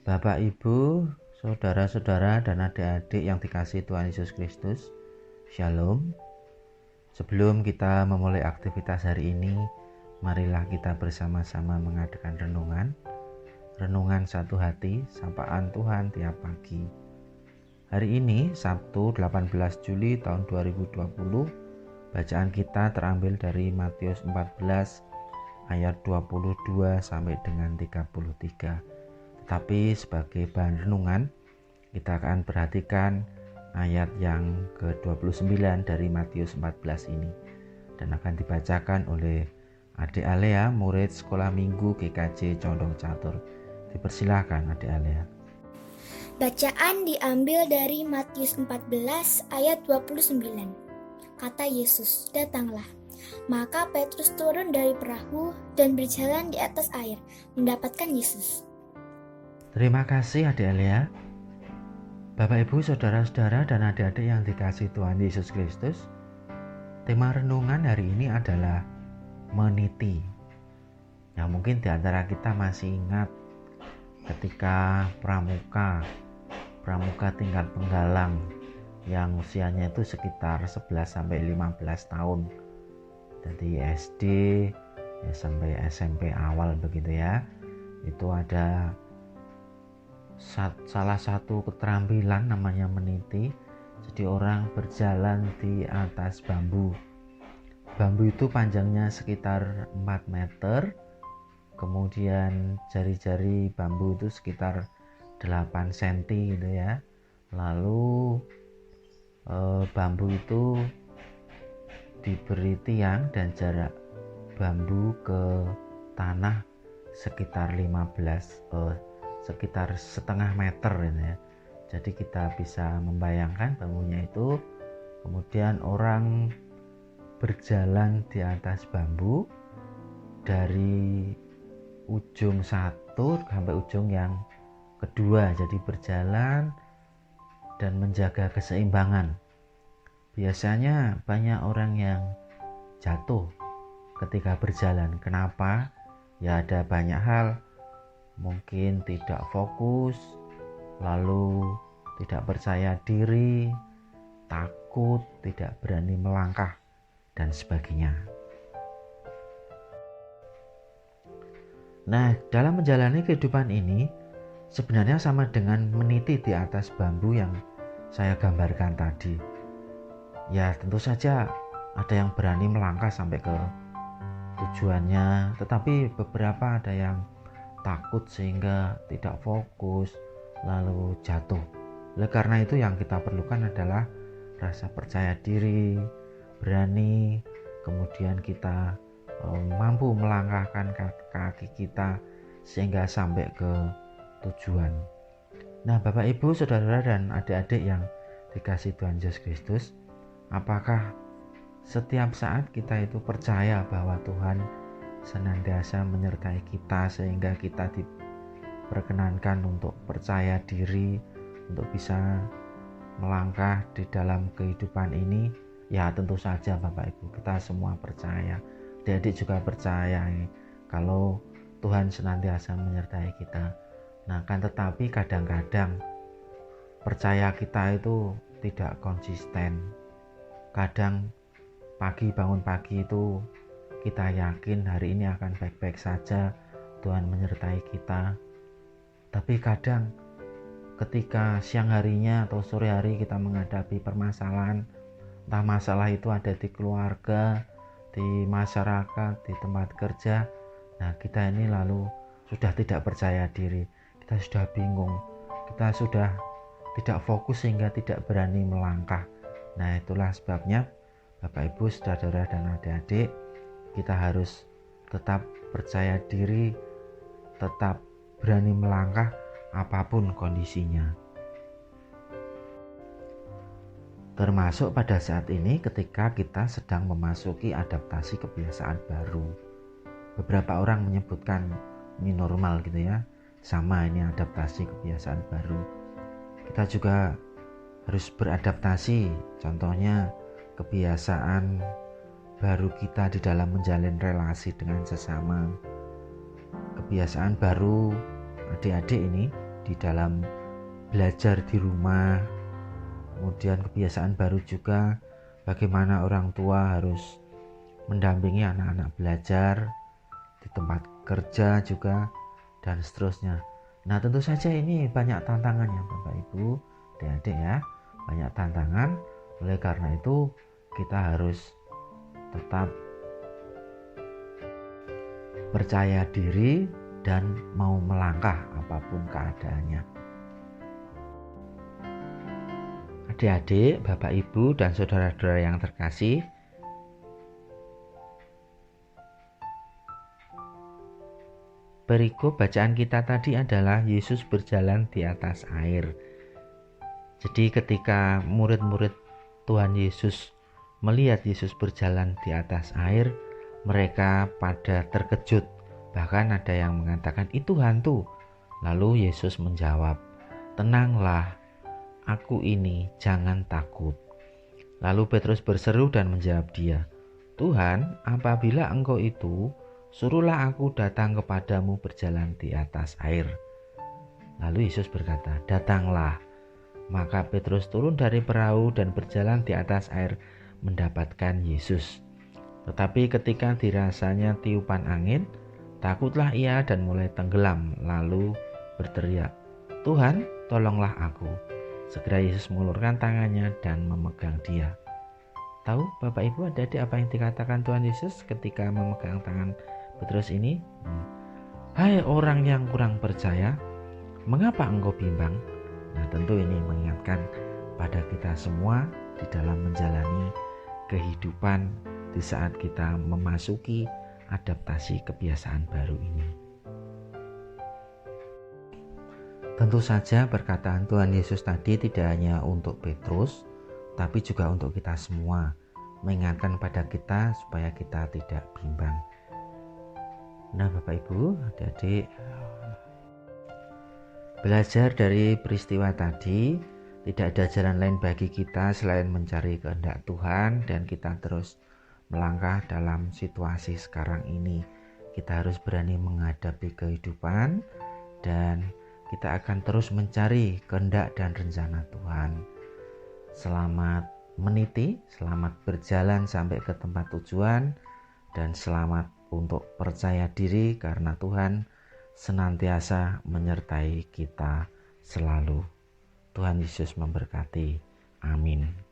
Bapak, Ibu, saudara-saudara, dan adik-adik yang dikasihi Tuhan Yesus Kristus, Shalom. Sebelum kita memulai aktivitas hari ini, marilah kita bersama-sama mengadakan renungan satu hati, sapaan Tuhan tiap pagi. Hari ini, Sabtu 18 Juli tahun 2020, bacaan kita terambil dari Matius 14 ayat 22 sampai dengan 33. Tetapi sebagai bahan renungan, kita akan perhatikan ayat yang ke-29 dari Matius 14 ini, dan akan dibacakan oleh Adik Alea, murid sekolah minggu GKJ Condong Catur. Dipersilahkan Adik Alea. Bacaan diambil dari Matius 14 ayat 29. Kata Yesus, "Datanglah." Maka Petrus turun dari perahu dan berjalan di atas air, mendapatkan Yesus. Terima kasih Adik Alea. Bapak, Ibu, saudara-saudara, dan adik-adik yang dikasihi Tuhan Yesus Kristus, tema renungan hari ini adalah meniti. Ya, mungkin di antara kita masih ingat ketika pramuka tingkat penggalang yang usianya itu sekitar 11-15 tahun. Dari SD sampai SMP awal begitu ya. Itu ada salah satu keterampilan namanya meniti. Jadi orang berjalan di atas bambu. Bambu itu panjangnya sekitar 4 meter. Kemudian jari-jari bambu itu sekitar 8 cm gitu ya. Lalu bambu itu diberi tiang dan jarak bambu ke tanah sekitar sekitar setengah meter ya. Jadi kita bisa membayangkan bambunya itu, kemudian orang berjalan di atas bambu dari ujung satu sampai ujung yang kedua. Jadi berjalan dan menjaga keseimbangan. Biasanya banyak orang yang jatuh ketika berjalan. Kenapa? Ya ada banyak hal. Mungkin tidak fokus, lalu tidak percaya diri, takut, tidak berani melangkah, dan sebagainya. Nah, dalam menjalani kehidupan ini sebenarnya sama dengan meniti di atas bambu yang saya gambarkan tadi. Ya, tentu saja ada yang berani melangkah sampai ke tujuannya, tetapi beberapa ada yang takut sehingga tidak fokus lalu jatuh. Oleh karena itu yang kita perlukan adalah rasa percaya diri, berani, kemudian kita mampu melangkahkan kaki kita sehingga sampai ke tujuan. Nah, Bapak, Ibu, saudara dan adik-adik yang dikasihi Tuhan Yesus Kristus, apakah setiap saat kita itu percaya bahwa Tuhan senantiasa menyertai kita sehingga kita diperkenankan untuk percaya diri, untuk bisa melangkah di dalam kehidupan ini? Ya, tentu saja Bapak Ibu, kita semua percaya. Adik-adik juga percaya kalau Tuhan senantiasa menyertai kita. Nah, kan tetapi kadang-kadang percaya kita itu tidak konsisten. Kadang bangun pagi itu kita yakin hari ini akan baik-baik saja, Tuhan menyertai kita. Tapi kadang ketika siang harinya atau sore hari kita menghadapi permasalahan, entah masalah itu ada di keluarga, di masyarakat, di tempat kerja, nah kita ini lalu sudah tidak percaya diri, kita sudah bingung, kita sudah tidak fokus sehingga tidak berani melangkah. Nah, itulah sebabnya Bapak, Ibu, saudara dan adik-adik, kita harus tetap percaya diri, tetap berani melangkah apapun kondisinya. Termasuk pada saat ini ketika kita sedang memasuki adaptasi kebiasaan baru. Beberapa orang menyebutkan ini normal gitu ya. Sama, ini adaptasi kebiasaan baru. Kita juga harus beradaptasi. Contohnya kebiasaan baru kita di dalam menjalin relasi dengan sesama. Kebiasaan baru adik-adik ini di dalam belajar di rumah, kemudian kebiasaan baru juga bagaimana orang tua harus mendampingi anak-anak belajar di tempat kerja juga, dan seterusnya. Nah, tentu saja ini banyak tantangannya Bapak Ibu, adik-adik ya, banyak tantangan. Oleh karena itu kita harus tetap percaya diri dan mau melangkah apapun keadaannya. Adik-adik, Bapak Ibu dan saudara-saudara yang terkasih, perikop bacaan kita tadi adalah Yesus berjalan di atas air. Jadi ketika murid-murid Tuhan Yesus melihat Yesus berjalan di atas air, mereka pada terkejut. Bahkan ada yang mengatakan itu hantu. Lalu Yesus menjawab, "Tenanglah, aku ini, jangan takut." Lalu Petrus berseru dan menjawab dia, "Tuhan, apabila Engkau itu, suruhlah aku datang kepadamu berjalan di atas air." Lalu Yesus berkata, "Datanglah." Maka Petrus turun dari perahu dan berjalan di atas air mendapatkan Yesus. Tetapi ketika dirasanya tiupan angin, takutlah ia dan mulai tenggelam, lalu berteriak, "Tuhan, tolonglah aku." Segera Yesus mengulurkan tangannya dan memegang dia. Tahu Bapak Ibu, adik-adik, apa yang dikatakan Tuhan Yesus ketika memegang tangan Petrus ini? "Hai orang yang kurang percaya, mengapa engkau bimbang?" Nah, tentu ini mengingatkan pada kita semua di dalam menjalani kehidupan di saat kita memasuki adaptasi kebiasaan baru ini. Tentu saja perkataan Tuhan Yesus tadi tidak hanya untuk Petrus, tapi juga untuk kita semua, mengingatkan pada kita supaya kita tidak bimbang. Nah, Bapak Ibu, adik-adik, belajar dari peristiwa tadi, tidak ada jalan lain bagi kita selain mencari kehendak Tuhan, dan kita terus melangkah dalam situasi sekarang ini. Kita harus berani menghadapi kehidupan, dan kita akan terus mencari kehendak dan rencana Tuhan. Selamat meniti, selamat berjalan sampai ke tempat tujuan, dan selamat untuk percaya diri karena Tuhan senantiasa menyertai kita selalu. Tuhan Yesus memberkati. Amin.